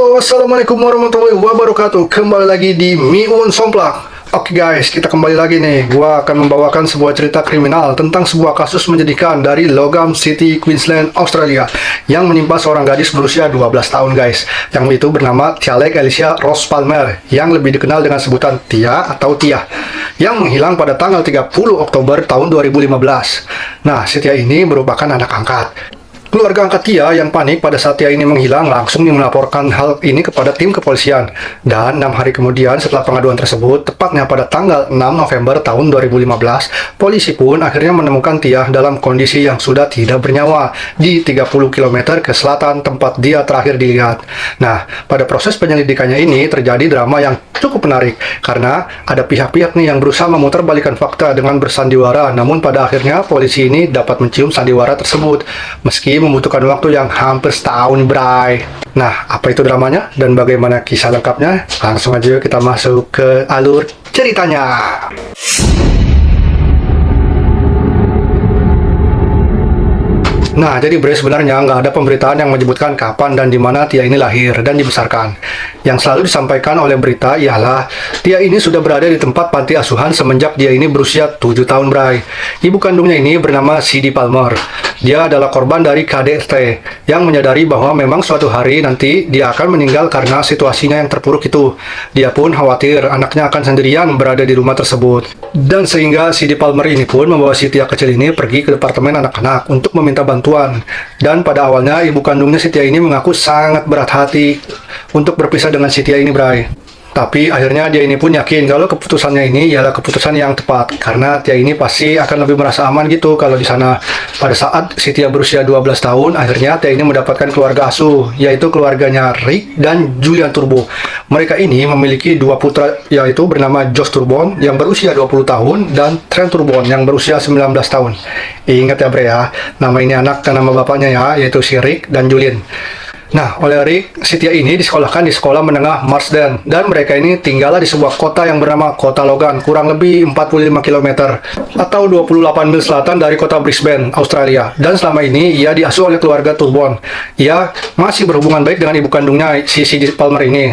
Halo, assalamualaikum warahmatullahi wabarakatuh. Kembali lagi di Miun Somplak. Oke guys, kita kembali lagi nih. Gua akan membawakan sebuah cerita kriminal tentang sebuah kasus menyedihkan dari Logan City, Queensland, Australia, yang menimpa seorang gadis berusia 12 tahun guys, yang itu bernama Tialek Alicia Rose Palmer, yang lebih dikenal dengan sebutan Tia atau Tia, yang menghilang pada tanggal 30 Oktober tahun 2015. Nah, si Tia ini merupakan anak angkat. Keluarga angkat Tia yang panik pada saat Tia ini menghilang langsung melaporkan hal ini kepada tim kepolisian. Dan 6 hari kemudian setelah pengaduan tersebut, tepatnya pada tanggal 6 November tahun 2015, polisi pun akhirnya menemukan Tia dalam kondisi yang sudah tidak bernyawa di 30 km ke selatan tempat dia terakhir dilihat. Nah, pada proses penyelidikannya ini terjadi drama yang cukup menarik karena ada pihak-pihak nih yang berusaha memutarbalikkan fakta dengan bersandiwara, namun pada akhirnya polisi ini dapat mencium sandiwara tersebut meski membutuhkan waktu yang hampir setahun, bray. Nah, apa itu dramanya dan bagaimana kisah lengkapnya? Langsung aja yuk kita masuk ke alur ceritanya. Nah, jadi Bre, sebenarnya nggak ada pemberitaan yang menyebutkan kapan dan di mana Tia ini lahir dan dibesarkan. Yang selalu disampaikan oleh berita ialah Tia ini sudah berada di tempat panti asuhan semenjak dia ini berusia 7 tahun, Bray. Ibu kandungnya ini bernama Cindy Palmer. Dia adalah korban dari KDRT yang menyadari bahwa memang suatu hari nanti dia akan meninggal karena situasinya yang terpuruk itu. Dia pun khawatir anaknya akan sendirian berada di rumah tersebut. Dan sehingga Cindy Palmer ini pun membawa si Tia kecil ini pergi ke departemen anak-anak untuk meminta bantuan. Dan pada awalnya ibu kandungnya si Tia ini mengaku sangat berat hati untuk berpisah dengan si Tia ini, Bray. Tapi akhirnya dia ini pun yakin kalau keputusannya ini ialah keputusan yang tepat karena Tia ini pasti akan lebih merasa aman gitu kalau di sana. Pada saat si Tia berusia 12 tahun, akhirnya Tia ini mendapatkan keluarga asuh, yaitu keluarganya Rick dan Julian Turbo. Mereka ini memiliki dua putra, yaitu bernama Josh Turbon yang berusia 20 tahun dan Trent Turbon yang berusia 19 tahun. Ingat ya, Bre ya, nama ini anak dan nama bapaknya ya, yaitu si Rick dan Julian. Nah, oleh Rick, si Tia ini disekolahkan di sekolah menengah Marsden dan mereka ini tinggallah di sebuah kota yang bernama Kota Logan, kurang lebih 45 km atau 28 mil selatan dari kota Brisbane, Australia. Dan selama ini ia diasuh oleh keluarga Turbon. Ia masih berhubungan baik dengan ibu kandungnya, si Cindy Palmer ini.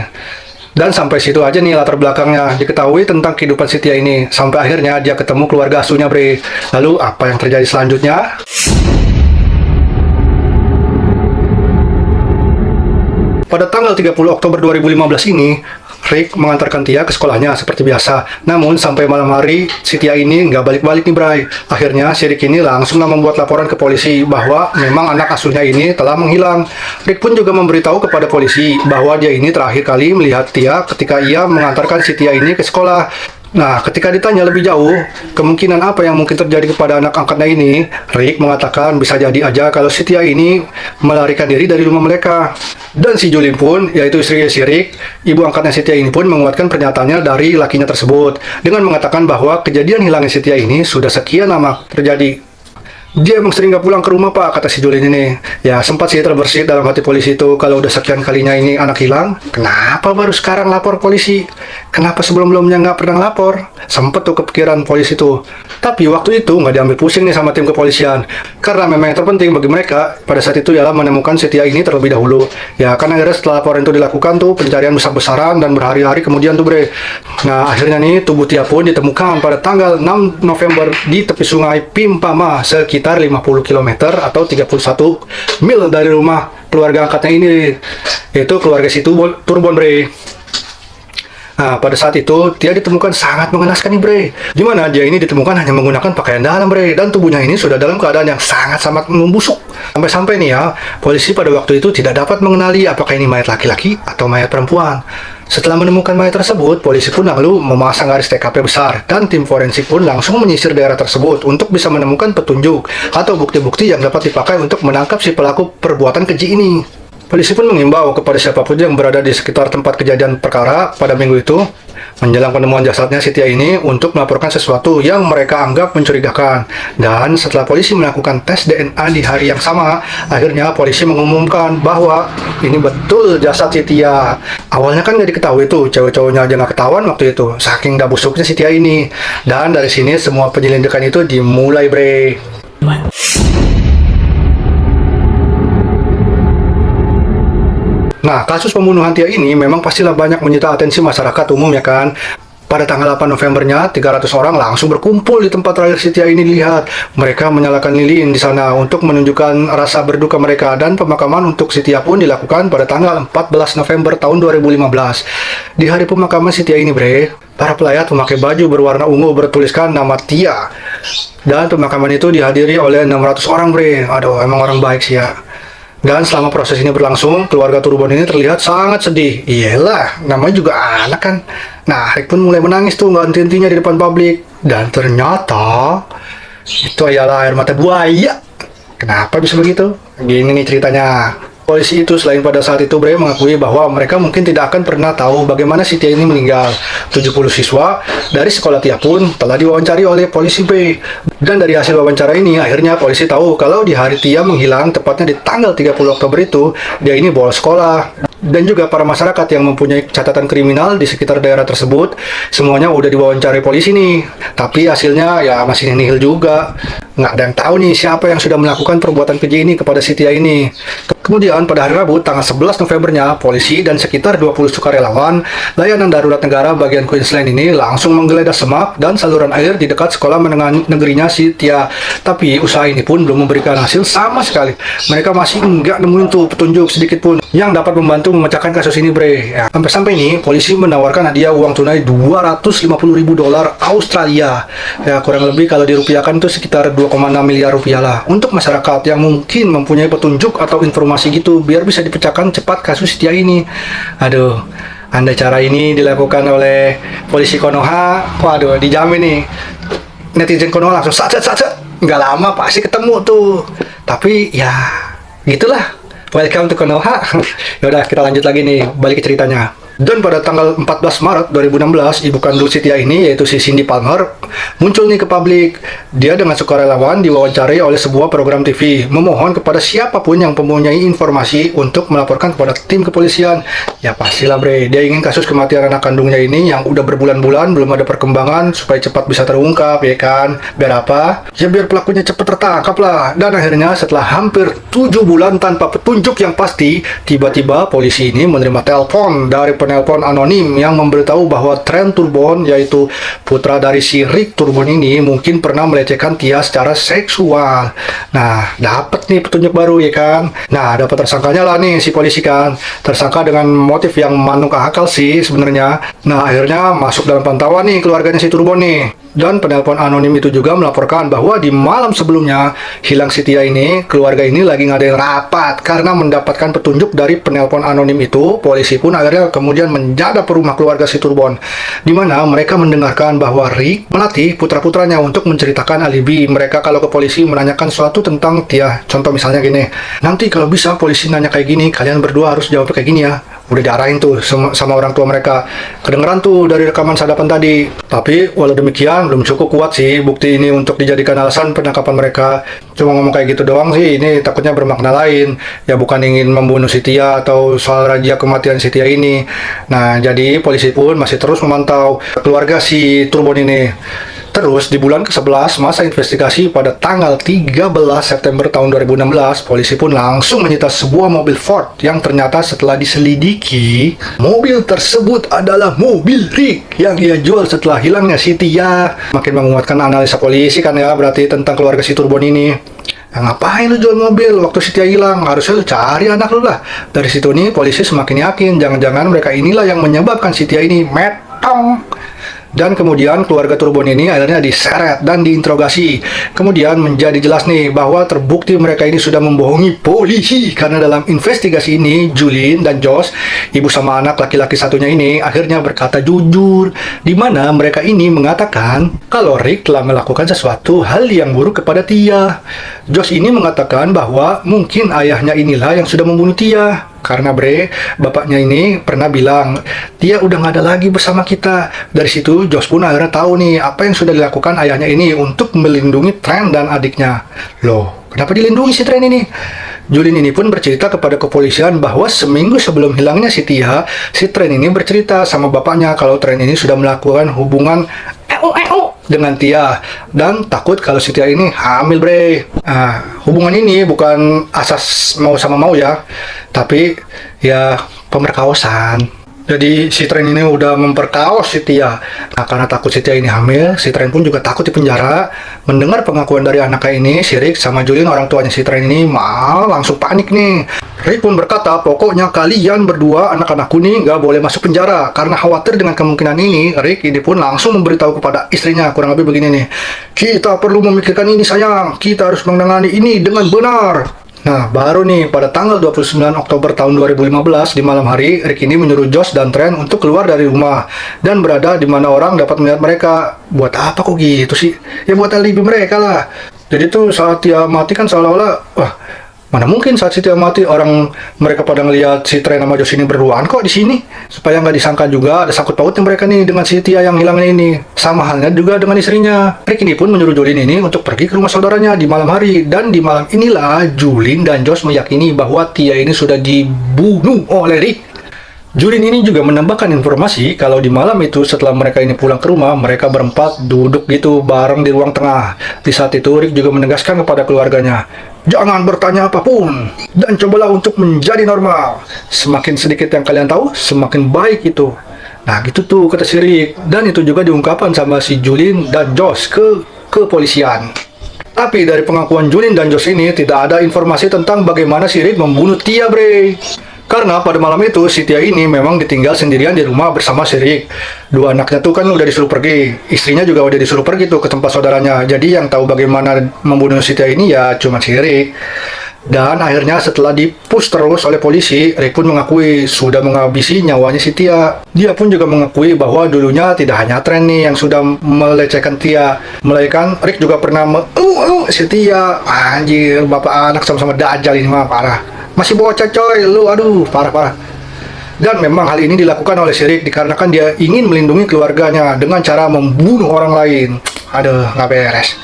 Dan sampai situ aja nih latar belakangnya, diketahui tentang kehidupan si Tia ini sampai akhirnya dia ketemu keluarga asuhnya, Bre. Lalu apa yang terjadi selanjutnya? Pada tanggal 30 Oktober 2015 ini, Rick mengantarkan Tia ke sekolahnya seperti biasa. Namun sampai malam hari, si Tia ini nggak balik-balik nih, Bray. Akhirnya si Rick ini langsunglah membuat laporan ke polisi bahwa memang anak asuhnya ini telah menghilang. Rick pun juga memberitahu kepada polisi bahwa dia ini terakhir kali melihat Tia ketika ia mengantarkan si Tia ini ke sekolah. Nah, ketika ditanya lebih jauh, kemungkinan apa yang mungkin terjadi kepada anak angkatnya ini, Rick mengatakan bisa jadi aja kalau si Tia ini melarikan diri dari rumah mereka. Dan si Julin pun, yaitu istri si Rick, ibu angkatnya si Tia ini pun menguatkan pernyataannya dari lakinya tersebut, dengan mengatakan bahwa kejadian hilangnya si Tia ini sudah sekian lama terjadi. Dia emang sering gak pulang ke rumah, Pak, kata si Julin ini. Ya, sempat sih terbersit dalam hati polisi itu kalau udah sekian kalinya ini anak hilang. Kenapa baru sekarang lapor polisi? Kenapa sebelum-sebelumnya nggak pernah lapor? Sempet tuh kepikiran polisi itu. Tapi waktu itu nggak diambil pusing nih sama tim kepolisian. Karena memang yang terpenting bagi mereka pada saat itu ialah menemukan si Tia ini terlebih dahulu. Ya, kan akhirnya setelah laporan itu dilakukan tuh pencarian besar-besaran dan berhari-hari kemudian tuh, Bre. Nah, akhirnya nih tubuh Tia pun ditemukan pada tanggal 6 November di tepi sungai Pimpama sekitar 50 km atau 31 mil dari rumah keluarga angkatnya ini, yaitu keluarga si Turbon, Bre. Nah, pada saat itu Tia ditemukan sangat mengenaskan nih, Bre. Dimana dia ini ditemukan hanya menggunakan pakaian dalam, Bre, dan tubuhnya ini sudah dalam keadaan yang sangat-sangat membusuk. Sampai-sampai nih ya, polisi pada waktu itu tidak dapat mengenali apakah ini mayat laki-laki atau mayat perempuan. Setelah menemukan mayat tersebut, polisi pun lalu memasang garis TKP besar dan tim forensik pun langsung menyisir daerah tersebut untuk bisa menemukan petunjuk atau bukti-bukti yang dapat dipakai untuk menangkap si pelaku perbuatan keji ini. Polisi pun mengimbau kepada siapapun yang berada di sekitar tempat kejadian perkara pada minggu itu menjelang penemuan jasadnya si Tia ini untuk melaporkan sesuatu yang mereka anggap mencurigakan. Dan setelah polisi melakukan tes DNA di hari yang sama, akhirnya polisi mengumumkan bahwa ini betul jasad si Tia. Awalnya kan nggak diketahui tuh, cewek-cowoknya aja nggak ketahuan waktu itu, saking nggak busuknya si Tia ini. Dan dari sini semua penyelidikan itu dimulai, Bre. Nah, kasus pembunuhan Tia ini memang pastilah banyak menyita atensi masyarakat umum ya kan. Pada tanggal 8 Novembernya, 300 orang langsung berkumpul di tempat terakhir si Tia ini dilihat. Mereka menyalakan lilin di sana untuk menunjukkan rasa berduka mereka, dan pemakaman untuk si Tia pun dilakukan pada tanggal 14 November tahun 2015. Di hari pemakaman si Tia ini, bre, para pelayat memakai baju berwarna ungu bertuliskan nama Tia. Dan pemakaman itu dihadiri oleh 600 orang, bre. Aduh, emang orang baik sih ya. Dan selama proses ini berlangsung, keluarga Turbon ini terlihat sangat sedih. Iyalah, namanya juga anak kan. Nah, Rick pun mulai menangis tuh, nggak henti-hentinya di depan publik. Dan ternyata, itu adalah air mata buaya. Kenapa bisa begitu? Gini nih ceritanya. Polisi itu selain pada saat itu, bre, mengakui bahwa mereka mungkin tidak akan pernah tahu bagaimana si Tia ini meninggal. 70 siswa dari sekolah Tia pun telah diwawancari oleh polisi, B. Dan dari hasil wawancara ini, akhirnya polisi tahu kalau di hari Tia menghilang, tepatnya di tanggal 30 Oktober itu, dia ini bolos sekolah. Dan juga para masyarakat yang mempunyai catatan kriminal di sekitar daerah tersebut, semuanya udah diwawancarai polisi nih. Tapi hasilnya ya masih nihil juga. Nggak ada yang tahu nih siapa yang sudah melakukan perbuatan keji ini kepada si Tia ini. Kemudian pada hari Rabu tanggal 11 Novembernya, polisi dan sekitar 20 sukarelawan layanan darurat negara bagian Queensland ini langsung menggeledah semak dan saluran air di dekat sekolah menengah negerinya si Tia. Tapi usaha ini pun belum memberikan hasil sama sekali. Mereka masih nggak nemuin tuh petunjuk sedikit pun yang dapat membantu memecahkan kasus ini, bre. Ya, sampai-sampai ini polisi menawarkan hadiah uang tunai $250.000 Australia. Ya, kurang lebih kalau dirupiahkan itu sekitar 2,6 miliar rupiah lah, untuk masyarakat yang mungkin mempunyai petunjuk atau informasi gitu biar bisa dipecahkan cepat kasus Tia ini. Aduh, andai cara ini dilakukan oleh polisi Konoha, waduh, dijamin nih netizen Konoha langsung sat, nggak lama pasti ketemu tuh. Tapi ya gitulah, welcome to Konoha. Yaudah, kita lanjut lagi nih, balik ke ceritanya. Dan pada tanggal 14 Maret 2016, ibu kandung si Tia ini, yaitu si Cindy Palmer, muncul nih ke publik. Dia dengan sukarelawan diwawancarai oleh sebuah program TV, memohon kepada siapapun yang mempunyai informasi untuk melaporkan kepada tim kepolisian. Ya pastilah, bre, dia ingin kasus kematian anak kandungnya ini yang udah berbulan-bulan belum ada perkembangan supaya cepat bisa terungkap, ya kan? Biar apa? Ya biar pelakunya cepat tertangkap lah. Dan akhirnya setelah hampir 7 bulan tanpa petunjuk yang pasti, tiba-tiba polisi ini menerima telepon dari penelpon anonim yang memberitahu bahwa Trent Turbon, yaitu putra dari si Rick Turbon ini, mungkin pernah melecehkan Tia secara seksual. Nah, dapat nih petunjuk baru, ya kan? Nah, dapat tersangkanya lah nih si polisi kan. Tersangka dengan motif yang manuk akal sih sebenarnya. Nah, akhirnya masuk dalam pantauan nih keluarganya si Turbon nih. Dan penelpon anonim itu juga melaporkan bahwa di malam sebelumnya hilang si Tia ini, keluarga ini lagi ngadain rapat. Karena mendapatkan petunjuk dari penelpon anonim itu, polisi pun akhirnya kemudian menjadap rumah keluarga si Turbon, di mana mereka mendengarkan bahwa Rick melatih putra-putranya untuk menceritakan alibi mereka kalau ke polisi menanyakan sesuatu tentang Tia. Contoh misalnya gini, nanti kalau bisa polisi nanya kayak gini, kalian berdua harus jawab kayak gini ya. Udah diarahin tuh sama orang tua mereka. Kedengeran tuh dari rekaman sadapan tadi. Tapi walau demikian belum cukup kuat sih bukti ini untuk dijadikan alasan penangkapan mereka. Cuma ngomong kayak gitu doang sih, ini takutnya bermakna lain. Ya bukan ingin membunuh si Tia atau soal razia kematian si Tia ini. Nah, jadi polisi pun masih terus memantau keluarga si Turbon ini. Terus di bulan ke-11 masa investigasi pada tanggal 13 September tahun 2016, polisi pun langsung menyita sebuah mobil Ford yang ternyata setelah diselidiki, mobil tersebut adalah mobil Rick yang ia jual setelah hilangnya si Tia. Makin menguatkan analisa polisi kan ya, berarti tentang keluarga si Turbon ini. Ya, ngapain lu jual mobil waktu si Tia hilang? Harusnya lu cari anak lu lah. Dari situ nih polisi semakin yakin jangan-jangan mereka inilah yang menyebabkan si Tia ini metong. Dan kemudian keluarga Turbon ini akhirnya diseret dan diinterogasi. Kemudian menjadi jelas nih bahwa terbukti mereka ini sudah membohongi polisi. Karena dalam investigasi ini, Julien dan Josh, ibu sama anak laki-laki satunya ini, akhirnya berkata jujur. Di mana mereka ini mengatakan kalau Rick telah melakukan sesuatu hal yang buruk kepada Tia. Josh ini mengatakan bahwa mungkin ayahnya inilah yang sudah membunuh Tia. Karena bre, bapaknya ini pernah bilang, Tia udah gak ada lagi bersama kita. Dari situ, Josh pun akhirnya tahu nih apa yang sudah dilakukan ayahnya ini untuk melindungi Trent dan adiknya. Loh, kenapa dilindungi si Trent ini? Julien ini pun bercerita kepada kepolisian bahwa seminggu sebelum hilangnya si Tia, si Trent ini bercerita sama bapaknya kalau Trent ini sudah melakukan hubungan dengan Tia dan takut kalau si Tia ini hamil, bre. Hubungan ini bukan asas mau sama mau ya, tapi ya pemerkosaan. Jadi si Tren ini udah memperkaos si Tia. Nah, karena takut si Tia ini hamil, si Tren pun juga takut di penjara. Mendengar pengakuan dari anaknya ini, si Rick sama Julin, orang tuanya si Tren ini, malah langsung panik nih. Rick pun berkata, pokoknya kalian berdua anak-anakku nih nggak boleh masuk penjara. Karena khawatir dengan kemungkinan ini, Rick ini pun langsung memberitahu kepada istrinya, kurang lebih begini nih. Kita perlu memikirkan ini sayang, kita harus menangani ini dengan benar. Nah, baru nih pada tanggal 29 Oktober tahun 2015 di malam hari, Rick ini menyuruh Josh dan Tren untuk keluar dari rumah dan berada di mana orang dapat melihat mereka. Buat apa kok gitu sih? Ya buat alibi mereka lah. Jadi tuh saat dia mati kan seolah-olah, wah, mana mungkin saat si Tia mati orang mereka pada ngelihat si Tren sama Josh ini berduaan kok di sini. Supaya nggak disangka juga ada sangkut pautnya mereka nih dengan si Tia yang hilangnya ini. Sama halnya juga dengan istrinya. Rick ini pun menyuruh Julin ini untuk pergi ke rumah saudaranya di malam hari. Dan di malam inilah Julin dan Josh meyakini bahwa Tia ini sudah dibunuh oleh Rick. Julin ini juga menambahkan informasi kalau di malam itu setelah mereka ini pulang ke rumah, mereka berempat duduk gitu bareng di ruang tengah. Di saat itu Rick juga menegaskan kepada keluarganya, jangan bertanya apapun dan cobalah untuk menjadi normal. Semakin sedikit yang kalian tahu, semakin baik itu. Nah gitu tuh kata si Rick. Dan itu juga diungkapkan sama si Julin dan Josh ke kepolisian. Tapi dari pengakuan Julin dan Josh ini tidak ada informasi tentang bagaimana si Rick membunuh Tia, bre. Karena pada malam itu si Tia ini memang ditinggal sendirian di rumah bersama si Rick. Dua anaknya tuh kan udah disuruh pergi, istrinya juga udah disuruh pergi tuh ke tempat saudaranya. Jadi yang tahu bagaimana membunuh si Tia ini ya cuma si Rick. Dan akhirnya setelah dipush terus oleh polisi, Rick pun mengakui sudah menghabisi nyawanya si Tia. Dia pun juga mengakui bahwa dulunya tidak hanya Tren nih yang sudah melecehkan Tia, melainkan Rick juga pernah si Tia. Anjir, bapak anak sama-sama dajal ini mah parah. Masih bocah coy, lu aduh parah-parah. Dan memang hal ini dilakukan oleh si Rick dikarenakan dia ingin melindungi keluarganya dengan cara membunuh orang lain. Aduh, nggak beres.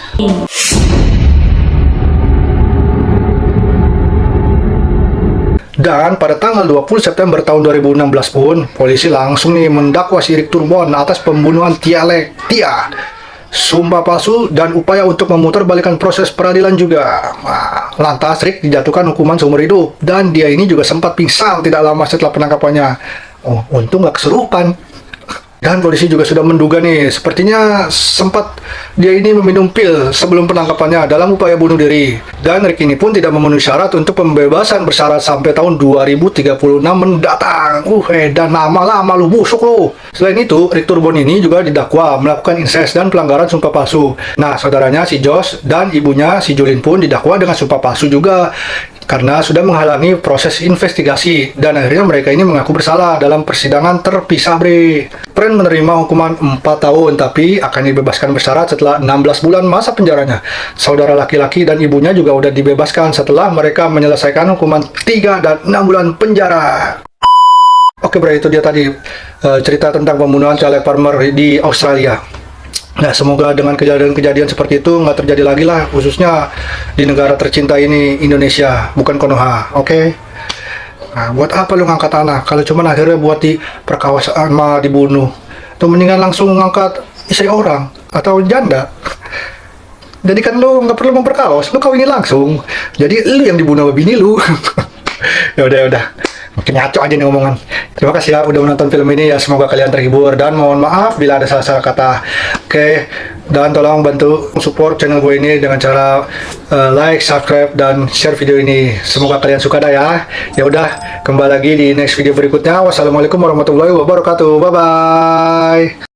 Dan pada tanggal 20 September tahun 2016 pun, polisi langsung nih mendakwa si Rick Turbon atas pembunuhan Tia, sumpah palsu, dan upaya untuk memutarbalikkan proses peradilan juga. Nah, lantas Rick dijatuhkan hukuman seumur hidup dan dia ini juga sempat pingsan tidak lama setelah penangkapannya. Oh, untung nggak kesurupan. Dan polisi juga sudah menduga nih, sepertinya sempat dia ini meminum pil sebelum penangkapannya dalam upaya bunuh diri. Dan Rick ini pun tidak memenuhi syarat untuk pembebasan bersyarat sampai tahun 2036 mendatang. Dan lama-lama lu busuk lu. Selain itu, Rick Turbon ini juga didakwa melakukan incest dan pelanggaran sumpah palsu. Nah, saudaranya si Josh dan ibunya si Julin pun didakwa dengan sumpah palsu juga, karena sudah menghalangi proses investigasi dan akhirnya mereka ini mengaku bersalah dalam persidangan terpisah, bre. Tren menerima hukuman 4 tahun tapi akan dibebaskan bersyarat setelah 16 bulan masa penjaranya. Saudara laki-laki dan ibunya juga udah dibebaskan setelah mereka menyelesaikan hukuman 3 dan 6 bulan penjara. Oke, bre, itu dia tadi cerita tentang pembunuhan caleg farmer di Australia. Nah, semoga dengan kejadian-kejadian seperti itu nggak terjadi lagi lah, khususnya di negara tercinta ini, Indonesia, bukan Konoha, oke? Nah, buat apa lu ngangkat anak, kalau cuman akhirnya buat di perkawasaan malah dibunuh? Atau mendingan langsung ngangkat istri orang, atau janda? Jadi kan lu nggak perlu memperkaos, lu kawinin langsung. Jadi lu yang dibunuh sama bini lu. Ya udah. Makin ngaco aja nih omongan. Terima kasih ya udah menonton film ini ya, semoga kalian terhibur dan mohon maaf bila ada salah-salah kata. Oke, dan tolong bantu support channel gue ini dengan cara like, subscribe, dan share video ini. Semoga kalian suka dah ya. Ya udah, kembali lagi di next video berikutnya. Wassalamualaikum warahmatullahi wabarakatuh. Bye bye.